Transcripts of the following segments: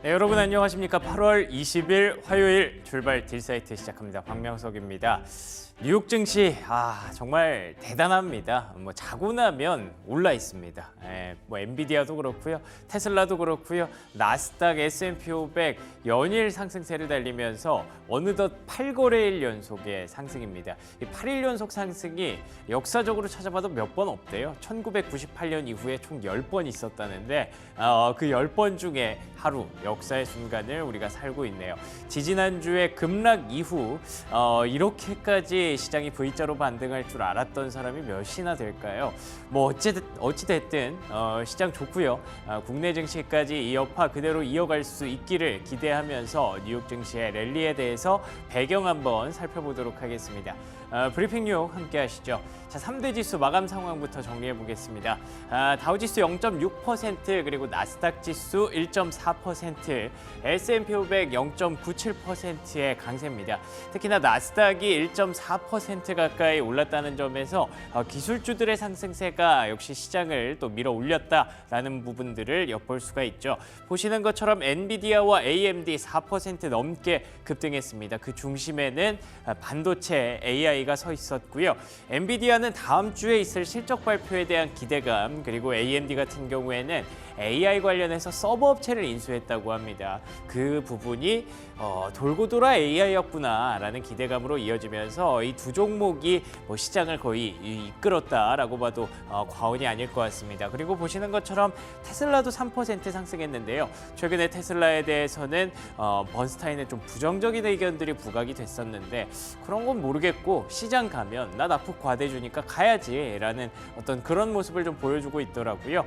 네, 여러분 안녕하십니까? 8월 20일 화요일 출발 딜사이트 시작합니다. 박명석입니다. 뉴욕 증시 정말 대단합니다. 자고 나면 올라 있습니다. 엔비디아도 그렇고요, 테슬라도 그렇고요, 나스닥, S&P 500 연일 상승세를 달리면서 어느덧 8거래일 연속의 상승입니다. 이 8일 연속 상승이 역사적으로 찾아봐도 몇 번 없대요. 1998년 이후에 총 10번 있었다는데 그 10번 중에 하루 역사의 순간을 우리가 살고 있네요. 지지난주에 급락 이후 이렇게까지 시장이 V자로 반등할 줄 알았던 사람이 몇이나 될까요? 어찌됐든 시장 좋고요. 국내 증시까지 이 여파 그대로 이어갈 수 있기를 기대하면서 뉴욕 증시의 랠리에 대해서 배경 한번 살펴보도록 하겠습니다. 브리핑 뉴욕 함께 하시죠. 자, 3대 지수 마감 상황부터 정리해 보겠습니다. 다우지수 0.6%, 그리고 나스닥 지수 1.4%, S&P 500 0.97%의 강세입니다. 특히나 나스닥이 1.4% 가까이 올랐다는 점에서 기술주들의 상승세가 역시 시장을 또 밀어 올렸다라는 부분들을 엿볼 수가 있죠. 보시는 것처럼 엔비디아와 AMD 4% 넘게 급등했습니다. 그 중심에는 반도체 AI가 서 있었고요. 엔비디아는 다음 주에 있을 실적 발표에 대한 기대감, 그리고 AMD 같은 경우에는 AI 관련해서 서버 업체를 인수했다고 합니다. 그 부분이 돌고 돌아 AI였구나라는 기대감으로 이어지면서 이 두 종목이 시장을 거의 이끌었다라고 봐도 과언이 아닐 것 같습니다. 그리고 보시는 것처럼 테슬라도 3% 상승했는데요. 최근에 테슬라에 대해서는 번스타인의 좀 부정적인 의견들이 부각이 됐었는데 그런 건 모르겠고 시장 가면 나 납품 과대주니까 가야지라는 어떤 그런 모습을 좀 보여주고 있더라고요.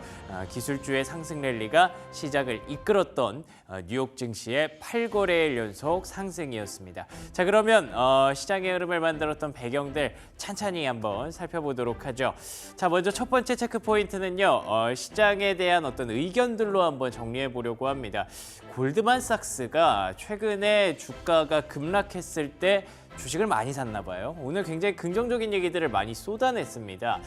기술주의 상승 랠리가 시장을 이끌었던 뉴욕 증시의 8거래일 연속 상승이었습니다. 자, 그러면 시장의 흐름을 만들었던 배경들 찬찬히 한번 살펴보도록 하죠. 자, 먼저 첫 번째 체크 포인트는요. 시장에 대한 어떤 의견들로 한번 정리해 보려고 합니다. 골드만삭스가 최근에 주가가 급락했을 때 주식을 많이 샀나 봐요. 오늘 굉장히 긍정적인 얘기들을 많이 쏟아냈습니다.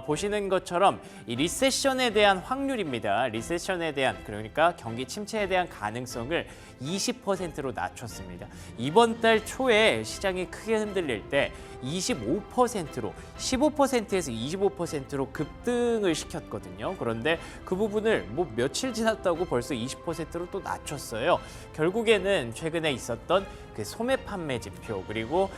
보시는 것처럼 이 리세션에 대한 확률입니다. 리세션에 대한, 그러니까 경기 침체에 대한 가능성을 20%로 낮췄습니다. 이번 달 초에 시장이 크게 흔들릴 때 25%로 15%에서 25%로 급등을 시켰거든요. 그런데 그 부분을 며칠 지났다고 벌써 20%로 또 낮췄어요. 결국에는 최근에 있었던 그 소매 판매 지표, 그리고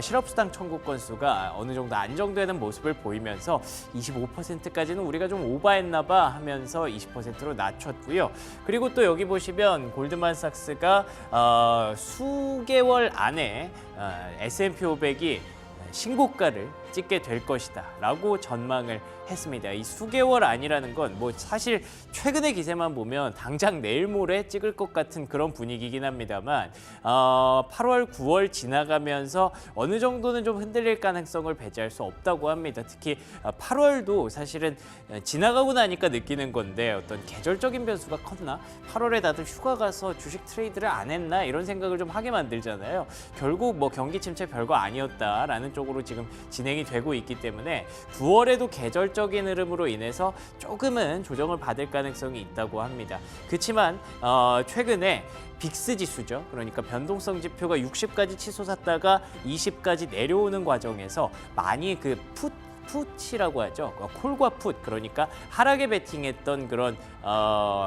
실업수당 청구 건수가 어느 정도 안정되는 모습을 보이면서 25%까지는 우리가 좀 오버했나 봐 하면서 20%로 낮췄고요. 그리고 또 여기 보시면 골드만삭스가 수개월 안에 S&P 500이 신고가를 찍게 될 것이다 라고 전망을 했습니다. 이 수개월 아니라는 건 사실 최근의 기세만 보면 당장 내일 모레 찍을 것 같은 그런 분위기긴 합니다만 8월, 9월 지나가면서 어느 정도는 좀 흔들릴 가능성을 배제할 수 없다고 합니다. 특히 8월도 사실은 지나가고 나니까 느끼는 건데 어떤 계절적인 변수가 컸나? 8월에 다들 휴가 가서 주식 트레이드를 안 했나? 이런 생각을 좀 하게 만들잖아요. 결국 경기 침체 별거 아니었다라는 쪽으로 지금 진행이 되고 있기 때문에 9월에도 계절적인 흐름으로 인해서 조금은 조정을 받을 가능성이 있다고 합니다. 그렇지만 최근에 빅스 지수죠. 그러니까 변동성 지표가 60까지 치솟았다가 20까지 내려오는 과정에서 많이 그 풋이라고 하죠. 콜과 풋, 그러니까 하락에 베팅했던 그런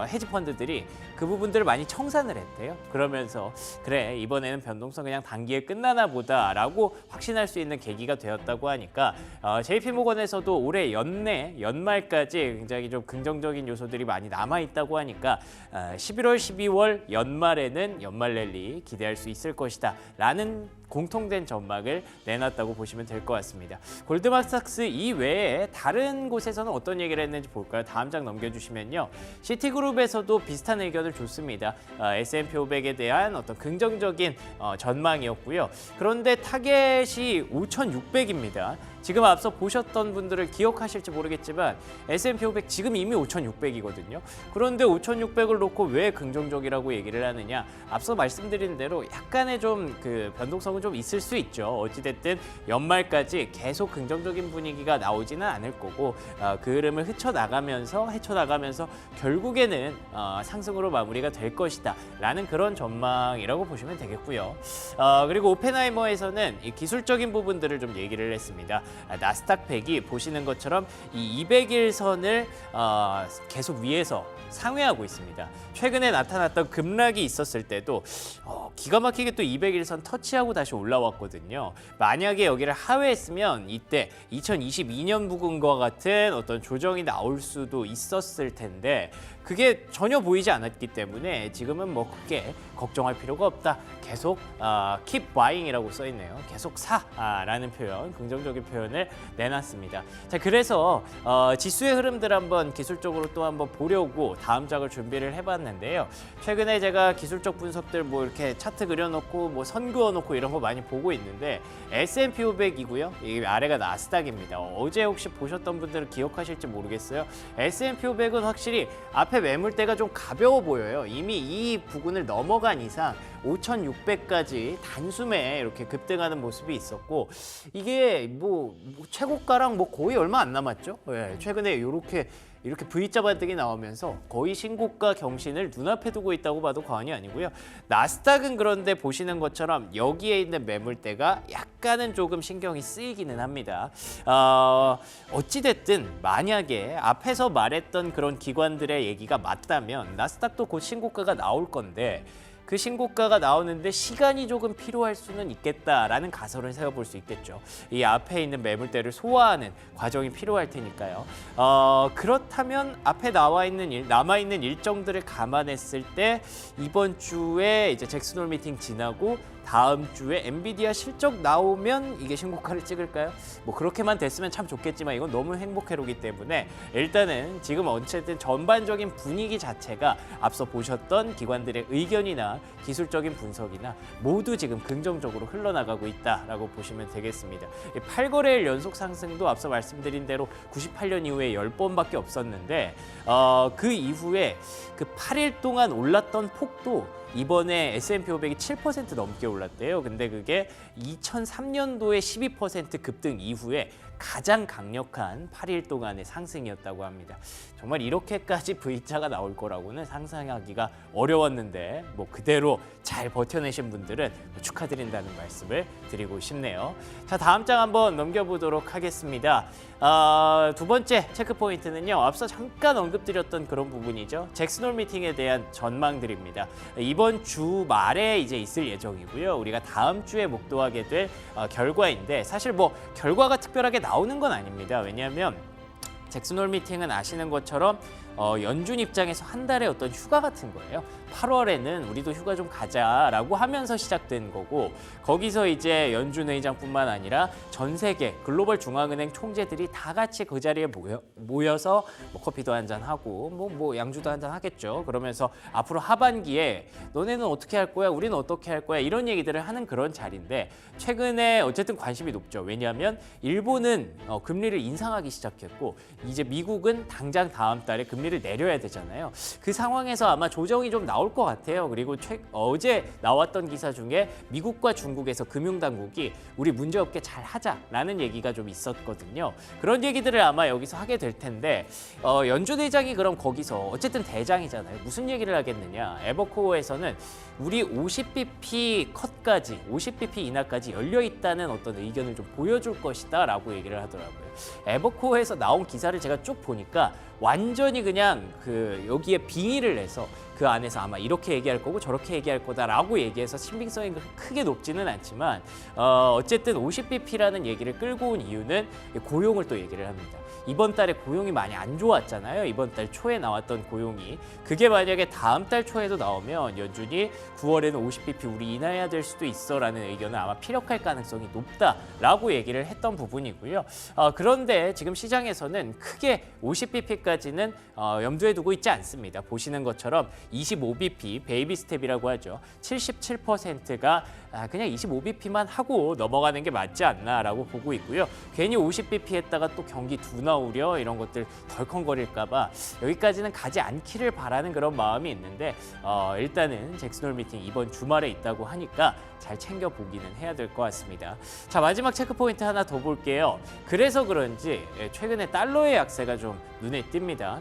헤지펀드들이 그 부분들을 많이 청산을 했대요. 그러면서 그래, 이번에는 변동성 그냥 단기에 끝나나 보다라고 확신할 수 있는 계기가 되었다고 하니까 JP모건에서도 올해 연말까지 굉장히 좀 긍정적인 요소들이 많이 남아있다고 하니까 11월, 12월 연말에는 연말 랠리 기대할 수 있을 것이다 라는 공통된 전망을 내놨다고 보시면 될 것 같습니다. 골드만삭스 이외에 다른 곳에서는 어떤 얘기를 했는지 볼까요? 다음 장 넘겨주시면요. 시티그룹에서도 비슷한 의견을 줬습니다. S&P 500에 대한 어떤 긍정적인 전망이었고요. 그런데 타겟이 5,600입니다. 지금 앞서 보셨던 분들을 기억하실지 모르겠지만 S&P 500 지금 이미 5,600이거든요. 그런데 5,600을 놓고 왜 긍정적이라고 얘기를 하느냐? 앞서 말씀드린 대로 약간의 좀 그 변동성은 좀 있을 수 있죠. 어찌됐든 연말까지 계속 긍정적인 분위기가 나오지는 않을 거고 그 흐름을 헤쳐나가면서 결국에는 상승으로 마무리가 될 것이다 라는 그런 전망이라고 보시면 되겠고요. 그리고 오펜하이머에서는 이 기술적인 부분들을 좀 얘기를 했습니다. 나스닥 100이 보시는 것처럼 이 200일선을 계속 위에서 상회하고 있습니다. 최근에 나타났던 급락이 있었을 때도 기가 막히게 또 200일선 터치하고 다시 올라왔거든요. 만약에 여기를 하회했으면 이때 2022년 부근과 같은 어떤 조정이 나올 수도 있었을 텐데 그게 전혀 보이지 않았기 때문에 지금은 뭐 크게 걱정할 필요가 없다. 계속 keep buying이라고 써 있네요. 계속 사라는 표현, 긍정적인 표현을 내놨습니다. 자, 그래서 지수의 흐름들 한번 기술적으로 또 한번 보려고 다음 장을 준비를 해봤는데요. 최근에 제가 기술적 분석들 뭐 이렇게 차트 그려놓고 뭐 선 그어놓고 이런 거 많이 보고 있는데 S&P 500이고요. 이 아래가 나스닥입니다. 어제 혹시 보셨던 분들은 기억하실지 모르겠어요. S&P 500은 확실히 앞에 매물대가 좀 가벼워 보여요. 이미 이 부근을 넘어간 이상 5,600까지 단숨에 이렇게 급등하는 모습이 있었고 이게 뭐 최고가랑 뭐 거의 얼마 안 남았죠. 네, 최근에 이렇게 V자 반등이 나오면서 거의 신고가 경신을 눈앞에 두고 있다고 봐도 과언이 아니고요. 나스닥은 그런데 보시는 것처럼 여기에 있는 매물대가 약간은 조금 신경이 쓰이기는 합니다. 어찌됐든 만약에 앞에서 말했던 그런 기관들의 얘기가 맞다면 나스닥도 곧 신고가가 나올 건데 그 신고가가 나오는데 시간이 조금 필요할 수는 있겠다라는 가설을 세워볼 수 있겠죠. 이 앞에 있는 매물대를 소화하는 과정이 필요할 테니까요. 그렇다면 앞에 남아있는 일정들을 감안했을 때 이번 주에 이제 잭슨홀 미팅 지나고 다음 주에 엔비디아 실적 나오면 이게 신고가를 찍을까요? 뭐 그렇게만 됐으면 참 좋겠지만 이건 너무 행복회로기 때문에 일단은 지금 어쨌든 전반적인 분위기 자체가 앞서 보셨던 기관들의 의견이나 기술적인 분석이나 모두 지금 긍정적으로 흘러나가고 있다라고 보시면 되겠습니다. 8거래일 연속 상승도 앞서 말씀드린 대로 98년 이후에 10번밖에 없었는데 그 이후에 그 8일 동안 올랐던 폭도 이번에 S&P 500이 7% 넘게 올랐대요. 근데 그게 2003년도에 12% 급등 이후에 가장 강력한 8일 동안의 상승이었다고 합니다. 정말 이렇게까지 V자가 나올 거라고는 상상하기가 어려웠는데 뭐 그대로 잘 버텨내신 분들은 축하드린다는 말씀을 드리고 싶네요. 자, 다음 장 한번 넘겨보도록 하겠습니다. 두 번째 체크 포인트는요. 앞서 잠깐 언급드렸던 그런 부분이죠. 잭슨홀 미팅에 대한 전망들입니다. 이번 주 말에 이제 있을 예정이고요. 우리가 다음 주에 목도하게 될 결과인데 사실 뭐 결과가 특별하게 나오는 건 아닙니다. 왜냐하면 잭슨홀 미팅은 아시는 것처럼 연준 입장에서 한 달의 어떤 휴가 같은 거예요. 8월에는 우리도 휴가 좀 가자라고 하면서 시작된 거고 거기서 이제 연준 의장뿐만 아니라 전 세계 글로벌 중앙은행 총재들이 다 같이 그 자리에 모여서 뭐 커피도 한잔 하고 뭐 양주도 한잔 하겠죠. 그러면서 앞으로 하반기에 너네는 어떻게 할 거야? 우리는 어떻게 할 거야? 이런 얘기들을 하는 그런 자리인데 최근에 어쨌든 관심이 높죠. 왜냐하면 일본은 금리를 인상하기 시작했고 이제 미국은 당장 다음 달에 금리를 내려야 되잖아요. 그 상황에서 아마 조정이 좀 나올 것 같아요. 그리고 어제 나왔던 기사 중에 미국과 중국에서 금융당국이 우리 문제없게 잘 하자라는 얘기가 좀 있었거든요. 그런 얘기들을 아마 여기서 하게 될 텐데 연준 의장이 그럼 거기서 어쨌든 대장이잖아요. 무슨 얘기를 하겠느냐. 에버코어에서는 우리 50bp 컷까지 50bp 인하까지 열려 있다는 어떤 의견을 좀 보여줄 것이다 라고 얘기를 하더라고요. 에버코어에서 나온 기사를 제가 쭉 보니까 완전히 그냥 여기에 빙의를 해서 그 안에서 아마 이렇게 얘기할 거고 저렇게 얘기할 거다라고 얘기해서 신빙성이 크게 높지는 않지만 어쨌든 50bp라는 얘기를 끌고 온 이유는 고용을 또 얘기를 합니다. 이번 달에 고용이 많이 안 좋았잖아요. 이번 달 초에 나왔던 고용이. 그게 만약에 다음 달 초에도 나오면 연준이 9월에는 50bp 우리 인하해야 될 수도 있어라는 의견은 아마 피력할 가능성이 높다라고 얘기를 했던 부분이고요. 그런데 지금 시장에서는 크게 50bp까지는 염두에 두고 있지 않습니다. 보시는 것처럼 25bp 베이비 스텝이라고 하죠. 77%가 그냥 25bp만 하고 넘어가는 게 맞지 않나라고 보고 있고요. 괜히 50bp 했다가 또 경기 둔화 우려 이런 것들 덜컹거릴까 봐 여기까지는 가지 않기를 바라는 그런 마음이 있는데 일단은 잭슨 홀 미팅 이번 주말에 있다고 하니까 잘 챙겨보기는 해야 될 것 같습니다. 자, 마지막 체크 포인트 하나 더 볼게요. 그래서 그런지 최근에 달러의 약세가 좀 눈에 띕니다.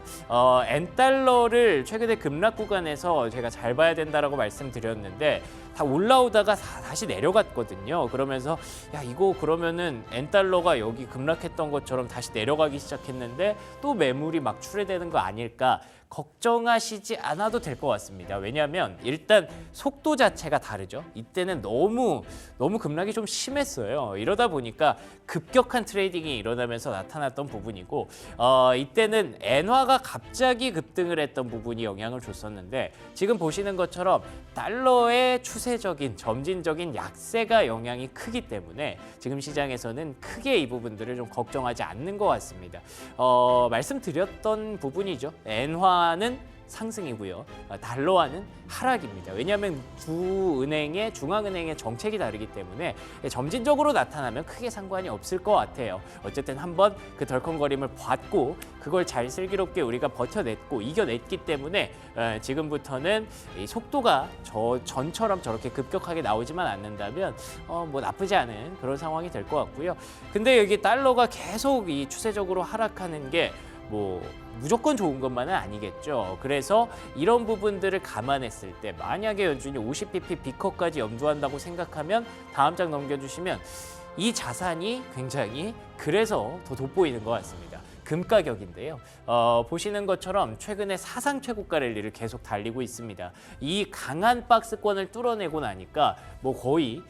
엔달러를 최근에 급락 구간에서 제가 잘 봐야 된다라고 말씀드렸는데 다 올라오다가 다시 내려갔거든요. 그러면서 야 이거 그러면은 엔달러가 여기 급락했던 것처럼 다시 내려가기 시작했는데 또 매물이 막 출회되는 거 아닐까 걱정하시지 않아도 될 것 같습니다. 왜냐하면 일단 속도 자체가 다르죠. 이때는 너무 급락이 좀 심했어요. 이러다 보니까 급격한 트레이딩이 일어나면서 나타났던 부분이고 이때는 엔화가 갑자기 급등을 했던 부분이 영향을 줬었는데 지금 보시는 것처럼 달러의 추세적인 점진적인 약세가 영향이 크기 때문에 지금 시장에서는 크게 이 부분들을 좀 걱정하지 않는 것 같습니다. 말씀드렸던 부분이죠. 엔화는 상승이고요. 달러화는 하락입니다. 왜냐하면 두 은행의 중앙은행의 정책이 다르기 때문에 점진적으로 나타나면 크게 상관이 없을 것 같아요. 어쨌든 한번 그 덜컹거림을 봤고 그걸 잘 슬기롭게 우리가 버텨냈고 이겨냈기 때문에 지금부터는 이 속도가 전처럼 저렇게 급격하게 나오지만 않는다면 뭐 나쁘지 않은 그런 상황이 될 것 같고요. 근데 여기 달러가 계속 이 추세적으로 하락하는 게 뭐 무조건 좋은 것만은 아니겠죠. 그래서 이런 부분들을 감안했을 때 만약에 연준이 50bp 비커까지 염두한다고 생각하면 다음 장 넘겨주시면 이 자산이 굉장히 그래서 더 돋보이는 것 같습니다. 금 가격인데요. 보시는 것처럼 최근에 사상 최고가 랠리를 계속 달리고 있습니다. 이 강한 박스권을 뚫어내고 나니까 뭐 거의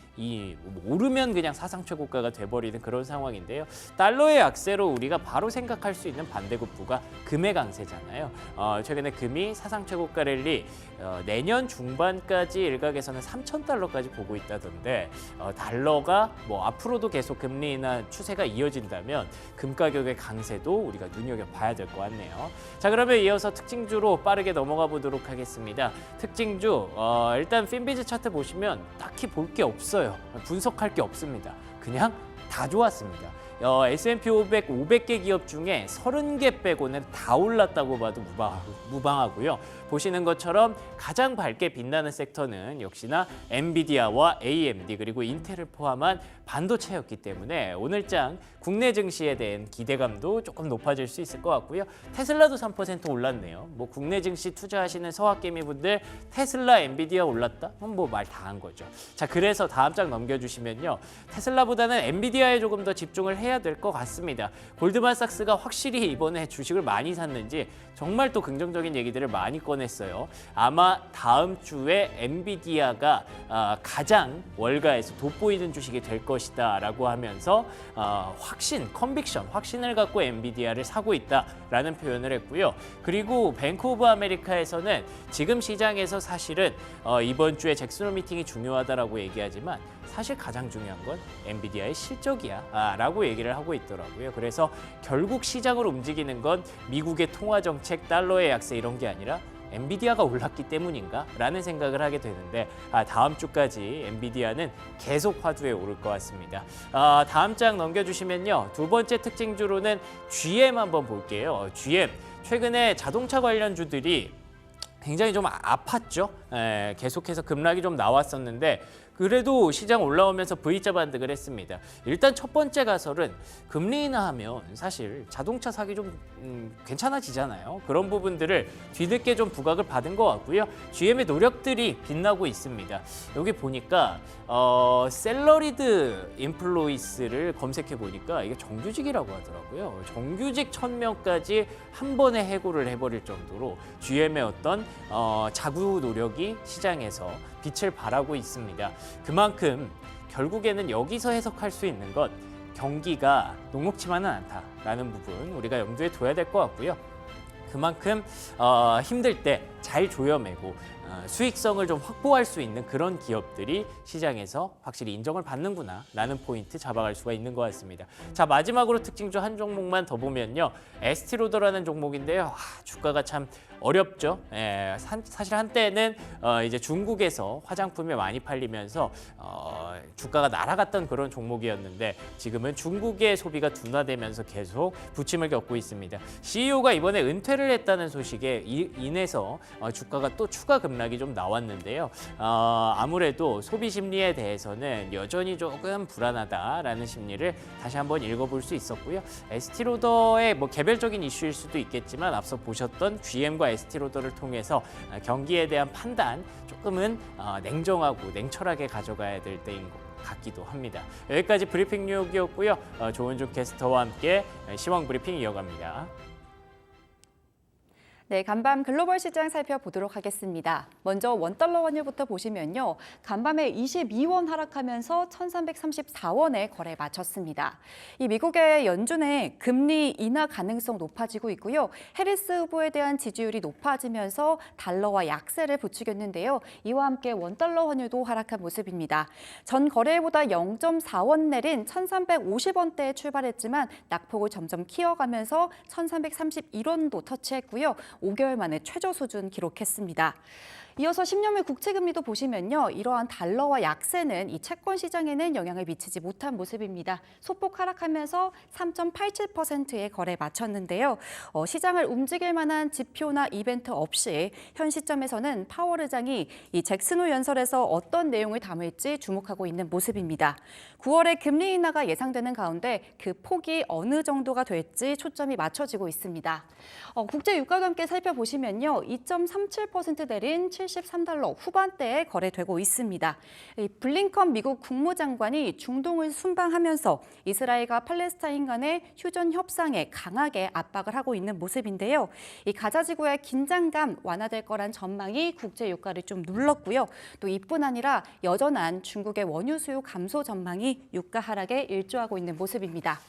오르면 그냥 사상 최고가가 돼버리는 그런 상황인데요. 달러의 약세로 우리가 바로 생각할 수 있는 반대급부가 금의 강세잖아요. 최근에 금이 사상 최고가 랠리 내년 중반까지 일각에서는 3,000달러까지 보고 있다던데 달러가 뭐 앞으로도 계속 금리 인하 추세가 이어진다면 금 가격의 강세도 우리가 눈여겨봐야 될 것 같네요. 자, 그러면 이어서 특징주로 빠르게 넘어가 보도록 하겠습니다. 특징주 일단 핀비즈 차트 보시면 딱히 볼 게 없어요. 분석할 게 없습니다. 그냥 다 좋았습니다. S&P 500개 기업 중에 30개 빼고는 다 올랐다고 봐도 무방하고요. 보시는 것처럼 가장 밝게 빛나는 섹터는 역시나 엔비디아와 AMD 그리고 인텔을 포함한 반도체였기 때문에 오늘장 국내 증시에 대한 기대감도 조금 높아질 수 있을 것 같고요. 테슬라도 3% 올랐네요. 뭐 국내 증시 투자하시는 서학개미분들 테슬라, 엔비디아 올랐다? 뭐 말 다 한 거죠. 자, 그래서 다음 장 넘겨주시면요. 테슬라보다는 엔비디아에 조금 더 집중을 해야 될 것 같습니다. 골드만삭스가 확실히 이번에 주식을 많이 샀는지 정말 또 긍정적인 얘기들을 많이 꺼냈어요. 아마 다음 주에 엔비디아가 가장 월가에서 돋보이는 주식이 될 것이다 라고 하면서 컨빅션, 확신을 갖고 엔비디아를 사고 있다라는 표현을 했고요. 그리고 뱅크 오브 아메리카에서는 지금 시장에서 사실은 이번 주에 잭슨 홀 미팅이 중요하다라고 얘기하지만 사실 가장 중요한 건 엔비디아의 실적이야 라고 얘기를 하고 있더라고요. 그래서 결국 시장을 움직이는 건 미국의 통화 정책, 달러의 약세 이런 게 아니라 엔비디아가 올랐기 때문인가? 라는 생각을 하게 되는데 다음 주까지 엔비디아는 계속 화두에 오를 것 같습니다. 다음 장 넘겨주시면요. 두 번째 특징주로는 GM 한번 볼게요. GM, 최근에 자동차 관련주들이 굉장히 좀 아팠죠. 계속해서 급락이 좀 나왔었는데 그래도 시장 올라오면서 V자 반등을 했습니다. 일단 첫 번째 가설은 금리 인하하면 사실 자동차 사기 좀 괜찮아지잖아요. 그런 부분들을 뒤늦게 좀 부각을 받은 것 같고요. GM의 노력들이 빛나고 있습니다. 여기 보니까 셀러리드 인플로이스를 검색해 보니까 이게 정규직이라고 하더라고요. 정규직 1,000명까지 한 번에 해고를 해버릴 정도로 GM의 어떤 자구 노력이 시장에서 빛을 발하고 있습니다. 그만큼 결국에는 여기서 해석할 수 있는 것 경기가 녹록치만은 않다라는 부분 우리가 염두에 둬야 될 것 같고요. 그만큼 힘들 때 잘 조여매고 수익성을 좀 확보할 수 있는 그런 기업들이 시장에서 확실히 인정을 받는구나라는 포인트 잡아갈 수가 있는 것 같습니다. 자, 마지막으로 특징 중 한 종목만 더 보면요. 에스티로더라는 종목인데요. 주가가 참 어렵죠. 사실 한때는 이제 중국에서 화장품이 많이 팔리면서 주가가 날아갔던 그런 종목이었는데 지금은 중국의 소비가 둔화되면서 계속 부침을 겪고 있습니다. CEO가 이번에 은퇴를 했다는 소식에 인해서 주가가 또 추가 급락이 좀 나왔는데요. 아무래도 소비 심리에 대해서는 여전히 조금 불안하다라는 심리를 다시 한번 읽어볼 수 있었고요. 에스티로더의 뭐 개별적인 이슈일 수도 있겠지만 앞서 보셨던 GM과 에스티로더를 통해서 경기에 대한 판단 조금은 냉정하고 냉철하게 가져가야 될 때인 것 같기도 합니다. 여기까지 브리핑 뉴욕이었고요. 조은중 캐스터와 함께 시황 브리핑 이어갑니다. 네, 간밤 글로벌 시장 살펴보도록 하겠습니다. 먼저 원달러 환율부터 보시면요. 간밤에 22원 하락하면서 1334원에 거래 마쳤습니다. 이 미국의 연준의 금리 인하 가능성 높아지고 있고요. 해리스 후보에 대한 지지율이 높아지면서 달러와 약세를 부추겼는데요. 이와 함께 원달러 환율도 하락한 모습입니다. 전 거래일보다 0.4원 내린 1350원대에 출발했지만 낙폭을 점점 키워가면서 1331원도 터치했고요. 5개월 만에 최저 수준 기록했습니다. 이어서 10년물 국채금리도 보시면요. 이러한 달러와 약세는 이 채권 시장에는 영향을 미치지 못한 모습입니다. 소폭 하락하면서 3.87%의 거래에 마쳤는데요. 시장을 움직일 만한 지표나 이벤트 없이 현 시점에서는 파월 의장이 이 잭슨 홀 연설에서 어떤 내용을 담을지 주목하고 있는 모습입니다. 9월에 금리 인하가 예상되는 가운데 그 폭이 어느 정도가 될지 초점이 맞춰지고 있습니다. 국제 유가도 함께 살펴보시면요. 2.37% 내린 73달러 후반대에 거래되고 있습니다. 블링컨 미국 국무장관이 중동을 순방하면서 이스라엘과 팔레스타인 간의 휴전 협상에 강하게 압박을 하고 있는 모습인데요. 이 가자 지구의 긴장감 완화될 거란 전망이 국제 유가를 좀 눌렀고요. 또 이뿐 아니라 여전한 중국의 원유 수요 감소 전망이 유가 하락에 일조하고 있는 모습입니다.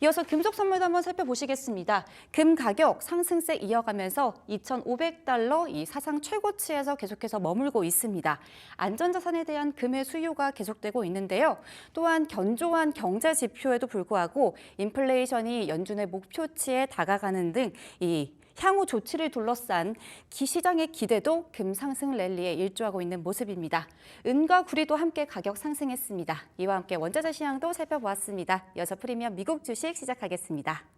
이어서 금속 선물도 한번 살펴보시겠습니다. 금 가격 상승세 이어가면서 2,500달러 이 사상 최고치에서 계속해서 머물고 있습니다. 안전자산에 대한 금의 수요가 계속되고 있는데요. 또한 견조한 경제 지표에도 불구하고 인플레이션이 연준의 목표치에 다가가는 등 이 향후 조치를 둘러싼 시장의 기대도 금 상승 랠리에 일조하고 있는 모습입니다. 은과 구리도 함께 가격 상승했습니다. 이와 함께 원자재 시황도 살펴보았습니다. 이어서 프리미엄 미국 주식 시작하겠습니다.